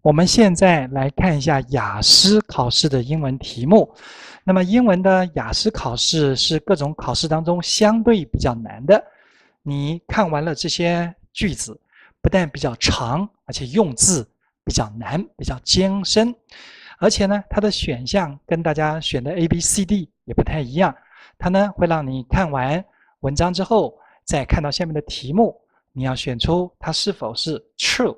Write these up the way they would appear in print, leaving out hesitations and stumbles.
我们现在来看一下雅思考试的英文题目。那么英文的雅思考试是各种考试当中相对比较难的。你看完了这些句子，不但比较长，而且用字比较难，比较艰深。而且呢，它的选项跟大家选的 A、B、C、D 也不太一样。它呢会让你看完文章之后，再看到下面的题目，你要选出它是否是 true，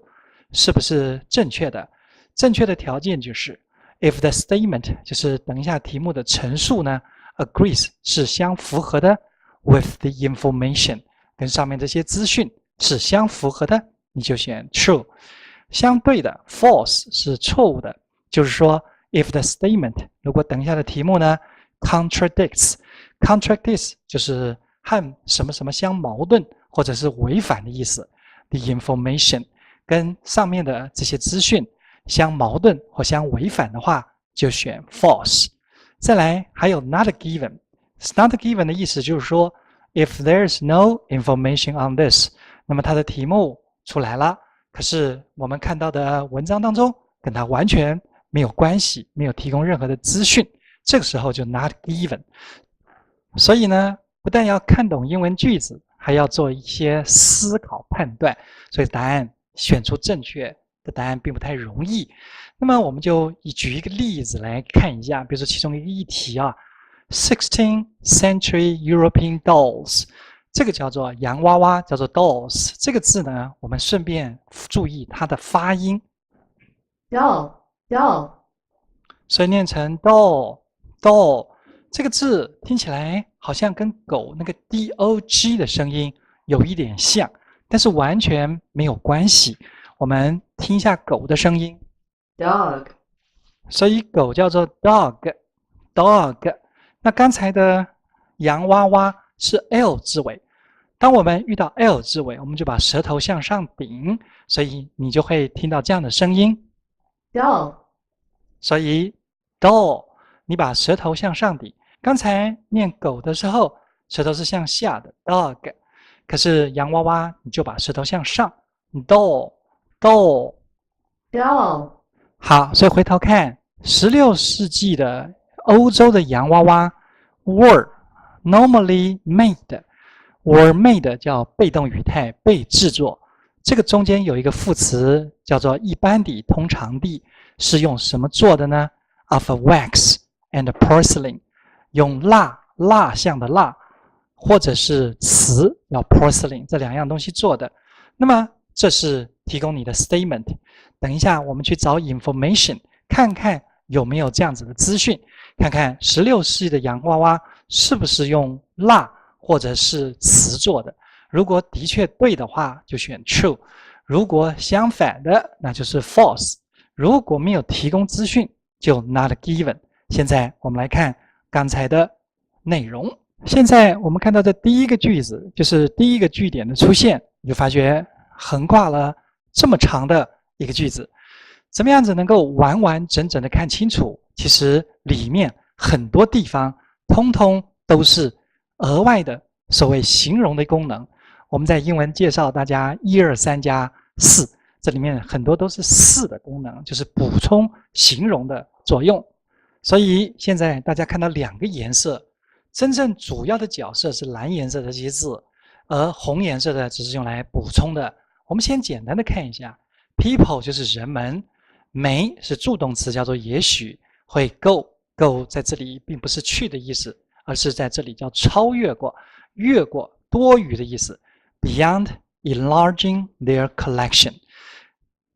是不是正确的。正确的条件就是 if the statement 就是等一下题目的陈述呢 agrees 是相符合的 with the information 跟上面这些资讯是相符合的，你就选 true。相对的 false 是错误的，就是说 if the statement 如果等一下的题目呢 contradicts 就是和什么什么相矛盾或者是违反的意思， the information 跟上面的这些资讯相矛盾或相违反的话，就选 false。 再来还有 not given， not given 的意思就是说 if there's no information on this， 那么它的题目出来了，可是我们看到的文章当中跟它完全没有关系，没有提供任何的资讯，这个时候就 not given。 所以呢，不但要看懂英文句子，还要做一些思考判断，所以答案选出正确的答案并不太容易。那么我们就举一个例子来看一下，比如说其中一个议题啊 ，16th century European dolls， 这个叫做洋娃娃，叫做 dolls。这个字呢，我们顺便注意它的发音 doll doll， 所以念成 doll doll。这个字听起来好像跟狗那个 dog 的声音有一点像，但是完全没有关系。我们听一下狗的声音 dog， 所以狗叫做 dog dog。 那刚才的洋娃娃是 L 字尾，当我们遇到 L 字尾，我们就把舌头向上顶，所以你就会听到这样的声音 doll， 所以 doll 你把舌头向上顶，刚才念狗的时候舌头是向下的 dog， 可是洋娃娃你就把舌头向上 doll doll doll， 好，所以回头看16世纪的欧洲的洋娃娃 were normally made， were made 叫被动语态，被制作。这个中间有一个副词叫做一般的，通常的，是用什么做的呢？ of wax and porcelain， 用蜡像的蜡，或者是瓷叫 porcelain， 这两样东西做的。那么这是提供你的 statement。 等一下我们去找 information， 看看有没有这样子的资讯，看看16世纪的洋娃娃是不是用蜡或者是瓷做的。如果的确对的话就选 true， 如果相反的那就是 false， 如果没有提供资讯就 not given。 现在我们来看刚才的内容。现在我们看到这第一个句子，就是第一个句点的出现，你就发觉横跨了这么长的一个句子，怎么样子能够完完整整的看清楚？其实里面很多地方通通都是额外的所谓形容的功能。我们在英文介绍大家1、2、3加4，这里面很多都是4的功能，就是补充形容的作用。所以现在大家看到2个颜色，真正主要的角色是蓝颜色的这些字，而红颜色的只是用来补充的。我们先简单的看一下 people 就是人们， may 是助动词，叫做也许，会 go 在这里并不是去的意思，而是在这里叫超越过，越过，多余的意思。 beyond enlarging their collection，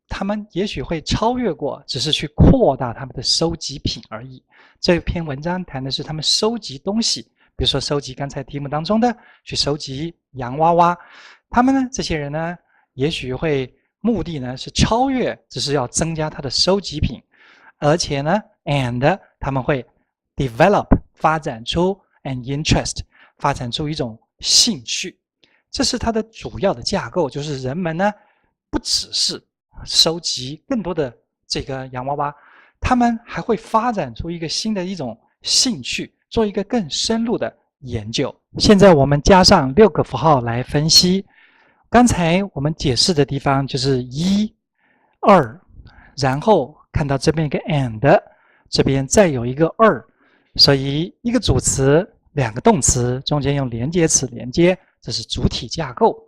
他们也许会超越过，只是去扩大他们的收集品而已。这篇文章谈的是他们收集东西，比如说收集刚才题目当中的去收集洋娃娃。他们呢，这些人呢，也许会目的呢是超越，只是要增加他的收集品，而且呢 and 他们会 develop 发展出 an interest 发展出一种兴趣。这是它的主要的架构，就是人们呢不只是收集更多的这个洋娃娃，他们还会发展出一个新的一种兴趣，做一个更深入的研究。现在我们加上6个符号来分析。刚才我们解释的地方就是1、2、然后看到这边一个 and， 这边再有一个 or， 所以一个主词两个动词中间用连接词连接，这是主体架构。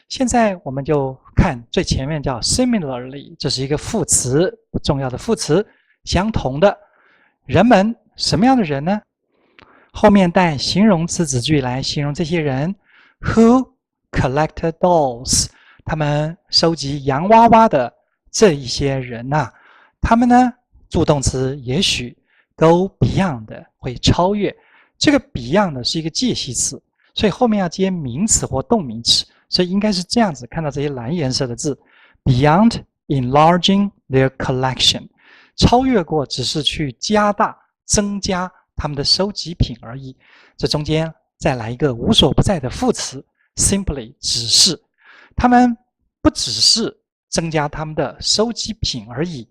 现在我们就看最前面叫 similarly， 这是一个副词，重要的副词，相同的。人们，什么样的人呢？后面带形容词子句来形容这些人 who collect dolls， 他们收集洋娃娃的这一些人呐，他们呢助动词也许 go beyond， 会超越。这个 beyond 是一个介系词，所以后面要接名词或动名词，所以应该是这样子，看到这些蓝颜色的字 beyond enlarging their collection， 超越过只是去加大增加他们的收集品而已。这中间再来一个无所不在的副词 simply， 只是他们不只是增加他们的收集品而已，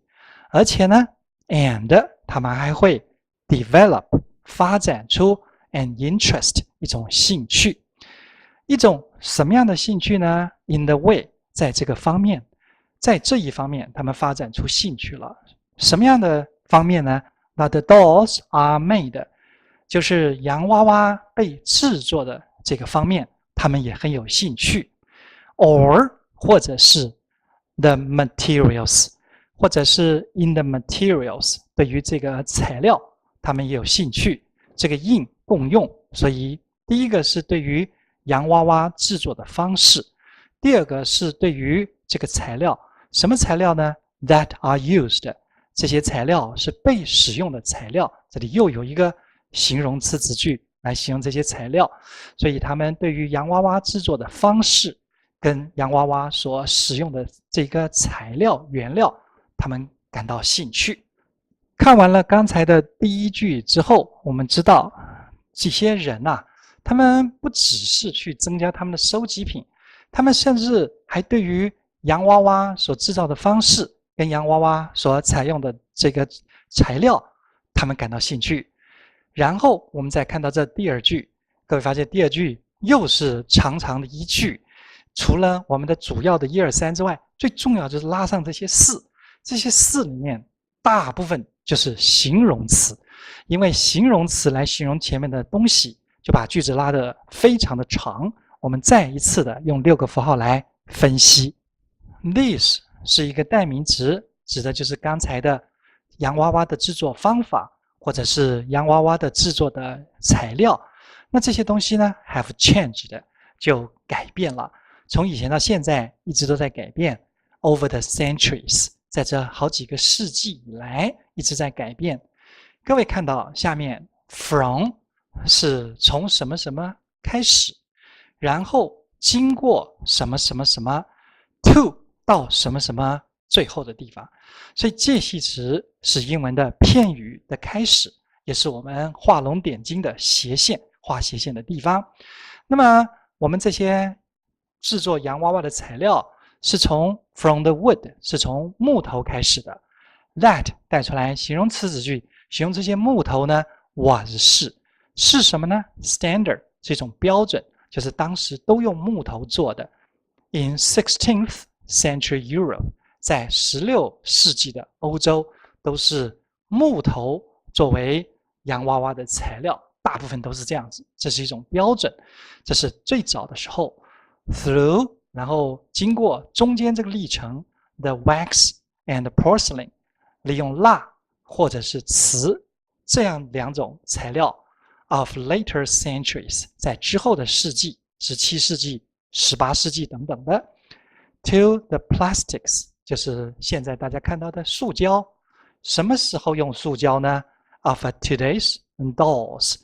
而且呢 and 他们还会 develop 发展出 an interest 一种兴趣。一种什么样的兴趣呢？ in the way， 在这个方面，在这一方面他们发展出兴趣了。什么样的方面呢？ that the dolls are made， 就是洋娃娃被制作的这个方面他们也很有兴趣。 or 或者是 the materials， 或者是 in the materials， 对于这个材料他们也有兴趣。这个 in 共用，所以第一个是对于洋娃娃制作的方式，第二个是对于这个材料。什么材料呢？ that are used， 这些材料是被使用的材料，这里又有一个形容词子句来形容这些材料，所以他们对于洋娃娃制作的方式跟洋娃娃所使用的这个材料原料他们感到兴趣。看完了刚才的第一句之后，我们知道这些人啊，他们不只是去增加他们的收集品，他们甚至还对于洋娃娃所制造的方式跟洋娃娃所采用的这个材料他们感到兴趣。然后我们再看到这第二句，各位发现第二句又是长长的一句，除了我们的主要的1、2、3之外，最重要就是拉上这些4，这些4里面大部分就是形容词，因为形容词来形容前面的东西，就把句子拉得非常的长。我们再一次的用6个符号来分析。 This 是一个代名词，指的就是刚才的洋娃娃的制作方法，或者是洋娃娃的制作的材料。那这些东西呢 have changed， 就改变了，从以前到现在一直都在改变。 Over the centuries， 在这好几个世纪以来一直在改变。各位看到下面 from 是从什么什么开始，然后经过什么什么什么 to 到什么什么最后的地方，所以介系词是英文的片语的开始，也是我们画龙点睛的斜线，画斜线的地方。那么我们这些制作洋娃娃的材料是从 from the wood， 是从木头开始的。 that 带出来形容词子句，形容这些木头呢 was 是什么呢？ standard 是一种标准，就是当时都用木头做的。 In 16th century Europe， 在16世纪的欧洲都是木头作为洋娃娃的材料，大部分都是这样子，这是一种标准。这是最早的时候 through， 然后经过中间这个历程 the wax and porcelain， 利用蜡或者是瓷这样2种材料 of later centuries， 在之后的世纪17世纪18世纪等等的 to the plastics， 就是现在大家看到的塑胶。什么时候用塑胶呢？ of today's dolls，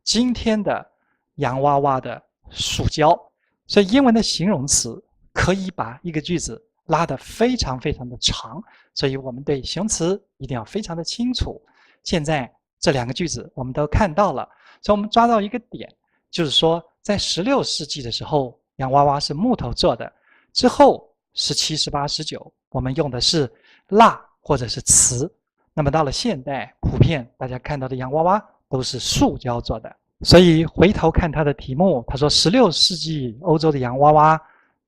今天的洋娃娃的塑胶。所以英文的形容词可以把一个句子拉得非常非常的长，所以我们对形容词一定要非常的清楚。现在这2个句子我们都看到了，所以我们抓到一个点，就是说在16世纪的时候洋娃娃是木头做的，之后17、18、19我们用的是蜡或者是瓷，那么到了现代普遍大家看到的洋娃娃都是塑胶做的。所以回头看它的题目，他说16世纪欧洲的洋娃娃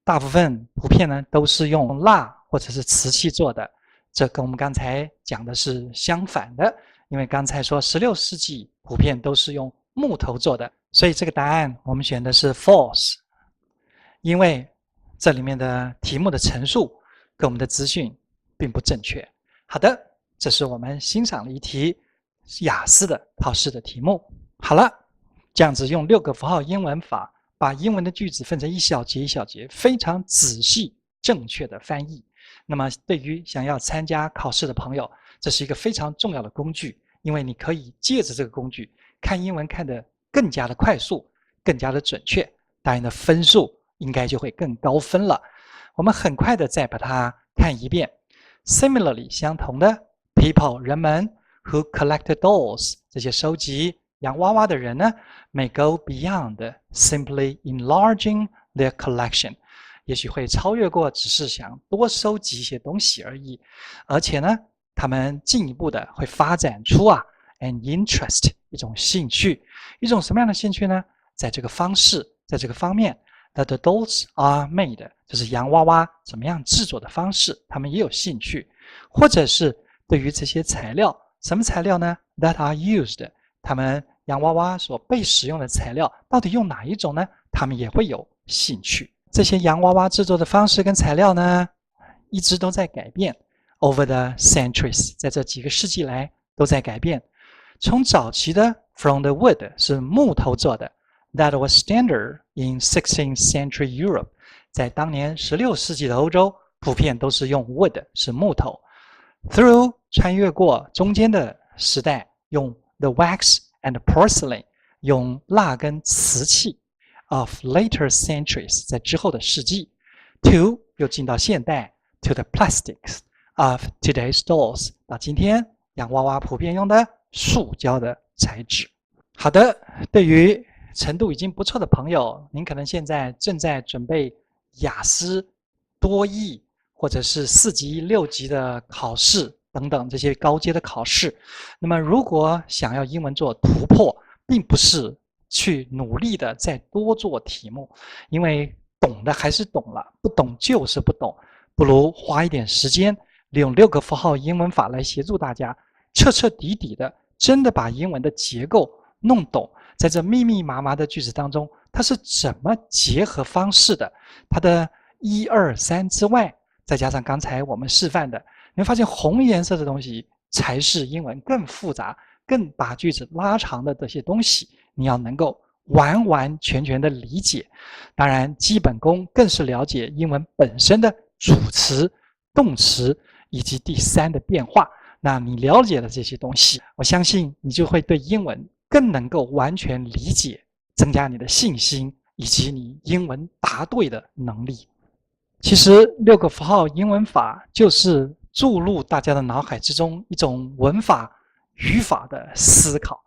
大部分普遍呢都是用蜡或者是瓷器做的。这跟我们刚才讲的是相反的，因为刚才说16世纪普遍都是用木头做的，所以这个答案我们选的是 false， 因为这里面的题目的陈述跟我们的资讯并不正确。好的，这是我们欣赏了一题雅思的考试的题目。好了，这样子用6个符号英文法把英文的句子分成一小节一小节，非常仔细正确的翻译。那么对于想要参加考试的朋友，这是一个非常重要的工具，因为你可以借着这个工具看英文看得更加的快速，更加的准确，当然的分数应该就会更高分了。我们很快的再把它看一遍。Similarly， 相同的 people 人们 who collect dolls 这些收集洋娃娃的人呢 may go beyond simply enlarging their collection， 也许会超越过只是想多收集一些东西而已，而且呢他们进一步的会发展出an interest 一种兴趣，一种什么样的兴趣呢？在这个方式，在这个方面 that the dolls are made， 就是洋娃娃怎么样制作的方式，他们也有兴趣，或者是对于这些材料，什么材料呢 that are used， 他们洋娃娃所被使用的材料到底用哪一种呢？他们也会有兴趣。这些洋娃娃制作的方式跟材料呢，一直都在改变 over the centuries， 在这几个世纪来都在改变。从早期的 from the wood 是木头做的， that was standard in 16th century Europe， 在当年16世纪的欧洲普遍都是用 wood 是木头。 through 穿越过中间的时代，用 the wax and porcelain 用蜡跟瓷器 of later centuries 在之后的世纪。 to 又进到现代 to the plastics of today's dolls 到今天洋娃娃普遍用的塑胶的材质。好的，对于程度已经不错的朋友，您可能现在正在准备雅思、多益或者是4级、6级的考试等等这些高阶的考试。那么如果想要英文做突破，并不是去努力的再多做题目，因为懂的还是懂了，不懂就是不懂，不如花一点时间，利用6个符号英文法来协助大家彻彻底底的真的把英文的结构弄懂，在这密密麻麻的句子当中，它是怎么结合方式的，它的1、2、3之外，再加上刚才我们示范的，你会发现红颜色的东西才是英文更复杂、更把句子拉长的这些东西，你要能够完完全全的理解。当然基本功更是了解英文本身的主词、动词以及第3的变化。那你了解了这些东西，我相信你就会对英文更能够完全理解，增加你的信心以及你英文答对的能力。其实6个符号英文法就是注入大家的脑海之中一种文法、语法的思考，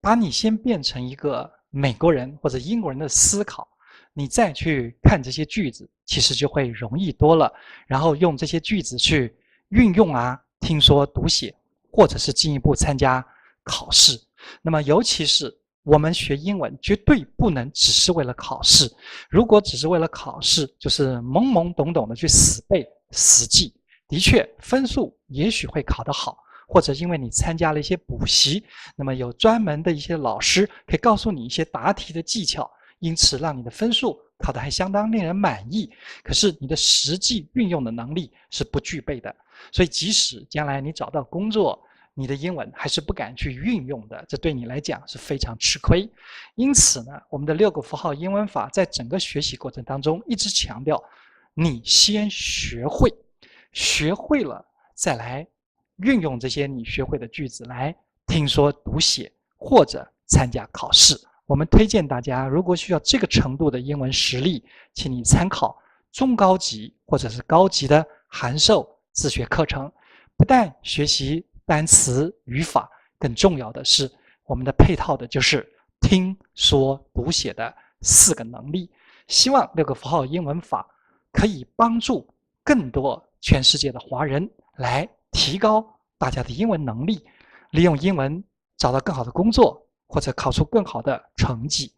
把你先变成一个美国人或者英国人的思考，你再去看这些句子，其实就会容易多了。然后用这些句子去运用听说读写，或者是进一步参加考试。那么尤其是我们学英文绝对不能只是为了考试，如果只是为了考试，就是懵懵懂懂的去死背死记，的确分数也许会考得好，或者因为你参加了一些补习，那么有专门的一些老师可以告诉你一些答题的技巧，因此让你的分数考得还相当令人满意，可是你的实际运用的能力是不具备的。所以即使将来你找到工作，你的英文还是不敢去运用的，这对你来讲是非常吃亏。因此呢，我们的6个符号英文法在整个学习过程当中一直强调，你先学会，学会了再来运用这些你学会的句子来听说读写或者参加考试。我们推荐大家，如果需要这个程度的英文实力，请你参考中高级或者是高级的函授自学课程。不但学习单词语法，更重要的是我们的配套的就是听说读写的4个能力。希望6个符号英文法可以帮助更多全世界的华人来提高大家的英文能力，利用英文找到更好的工作，或者考出更好的成绩。